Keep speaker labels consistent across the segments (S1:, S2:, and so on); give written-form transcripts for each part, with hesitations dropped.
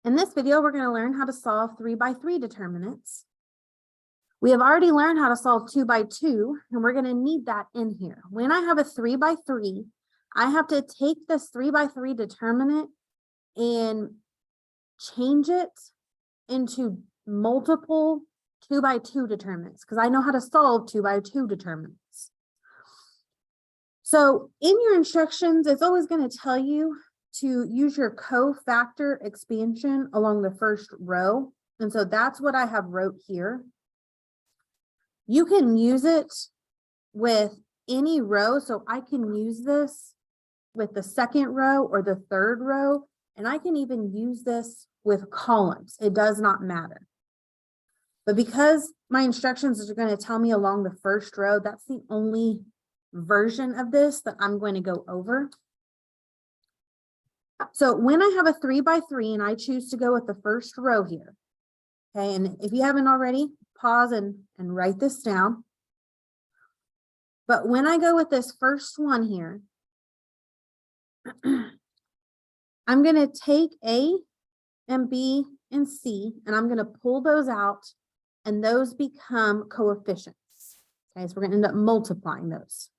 S1: In this video, we're going to learn how to solve 3 by 3 determinants. We have already learned how to solve 2 by 2, and we're going to need that in here. When I have a 3 by 3, I have to take this 3 by 3 determinant and change it into multiple 2 by 2 determinants because I know how to solve 2 by 2 determinants. So in your instructions, it's always going to tell you to use your cofactor expansion along the first row. And so that's what I have wrote here. You can use it with any row. So I can use this with the second row or the third row, and I can even use this with columns. It does not matter. But because my instructions are going to tell me along the first row, that's the only version of this that I'm going to go over. So when I have a 3 by 3 and I choose to go with the first row here, okay, and if you haven't already, pause and write this down. But when I go with this first one here, I'm going to take A and B and C, and I'm going to pull those out, and those become coefficients. Okay, so we're going to end up multiplying those.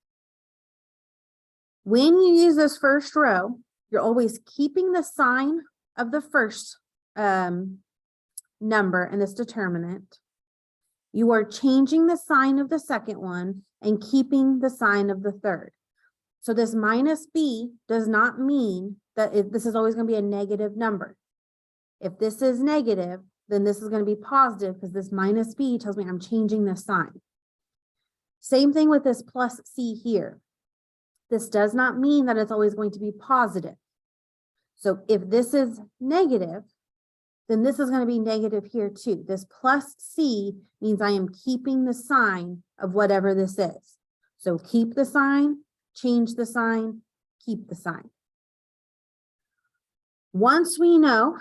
S1: When you use this first row, you're always keeping the sign of the first number in this determinant. You are changing the sign of the second one and keeping the sign of the third. So this minus B does not mean that this is always going to be a negative number. If this is negative, then this is going to be positive because this minus B tells me I'm changing the sign. Same thing with this plus C here. This does not mean that it's always going to be positive. So if this is negative, then this is going to be negative here too. This plus C means I am keeping the sign of whatever this is. So keep the sign, change the sign, keep the sign. Once we know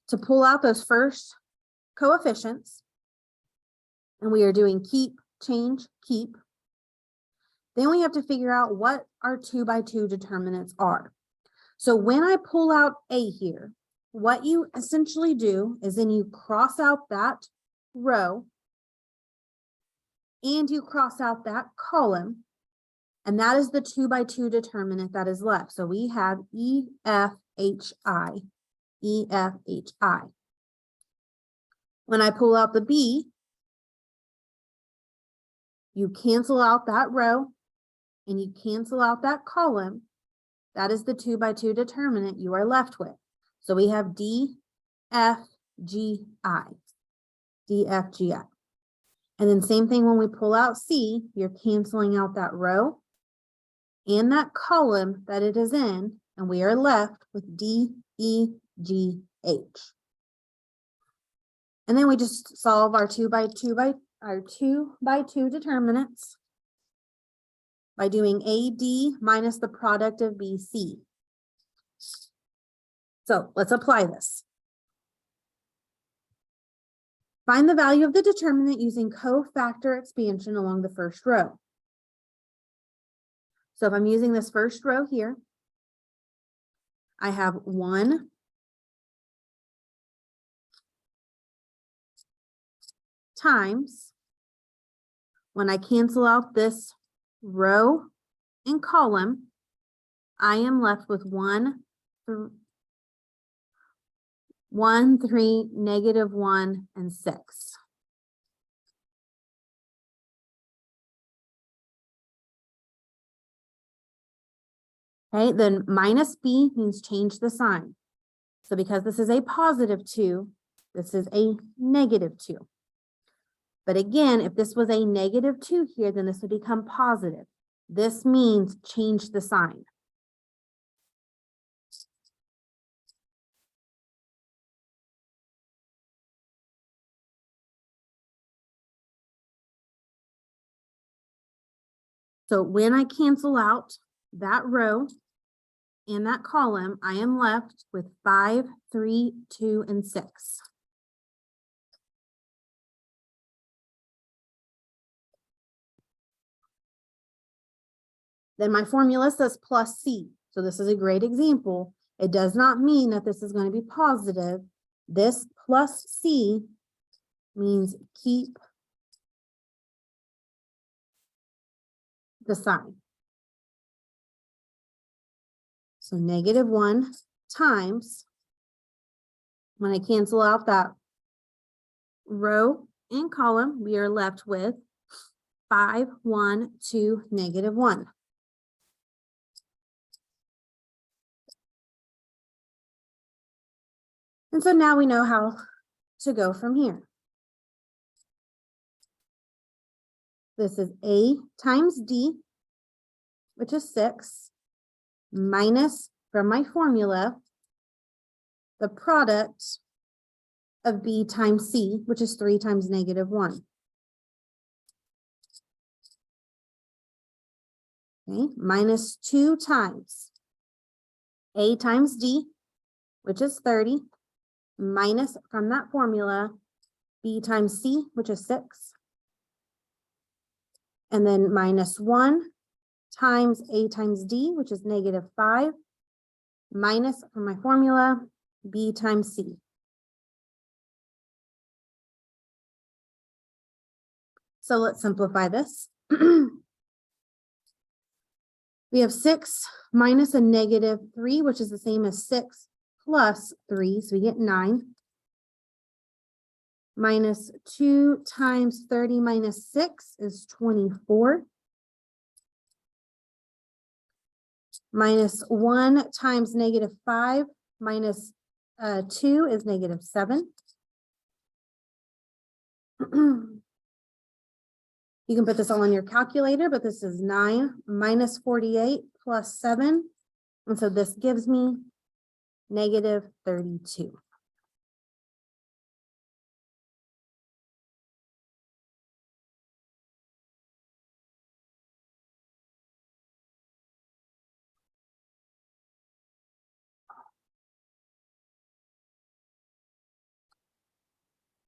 S1: to pull out those first coefficients, and we are doing keep, change, keep, then we have to figure out what our 2 by 2 determinants are. So when I pull out A here, what you essentially do is then you cross out that row and you cross out that column, and that is the 2 by 2 determinant that is left. So we have E, F, H, I, E, F, H, I. When I pull out the B, you cancel out that row and you cancel out that column. That is the 2 by 2 determinant you are left with. So we have D, F, G, I. D, F, G, I. And then same thing when we pull out C, you're canceling out that row and that column that it is in, and we are left with D, E, G, H. And then we just solve our 2 by 2 determinants by doing AD minus the product of BC. So let's apply this. Find the value of the determinant using cofactor expansion along the first row. So if I'm using this first row here, I have 1 times, when I cancel out this row and column, I am left with 1, 3, negative 1, and 6. Okay, then minus B means change the sign. So because this is a positive 2, this is a negative 2. But again, if this was a negative 2 here, then this would become positive. This means change the sign. So when I cancel out that row and that column, I am left with 5, 3, 2, and 6. Then my formula says plus C. So this is a great example. It does not mean that this is going to be positive. This plus C means keep the sign. So -1 times, when I cancel out that row and column, we are left with 5, 1, 2, -1. And so now we know how to go from here. This is A times D, which is 6, minus, from my formula, the product of B times C, which is 3 times -1. Okay, minus 2 times A times D, which is 30, minus, from that formula, B times C, which is 6. And then minus 1 times A times D, which is -5, minus, from my formula, B times C. So let's simplify this. We have 6 minus a -3, which is the same as 6 plus 3, so we get 9. Minus 2 times 30 minus 6 is 24. Minus 1 times -5 minus 2 is -7. You can put this all in your calculator, but this is 9 minus 48 plus 7. And so this gives me -32.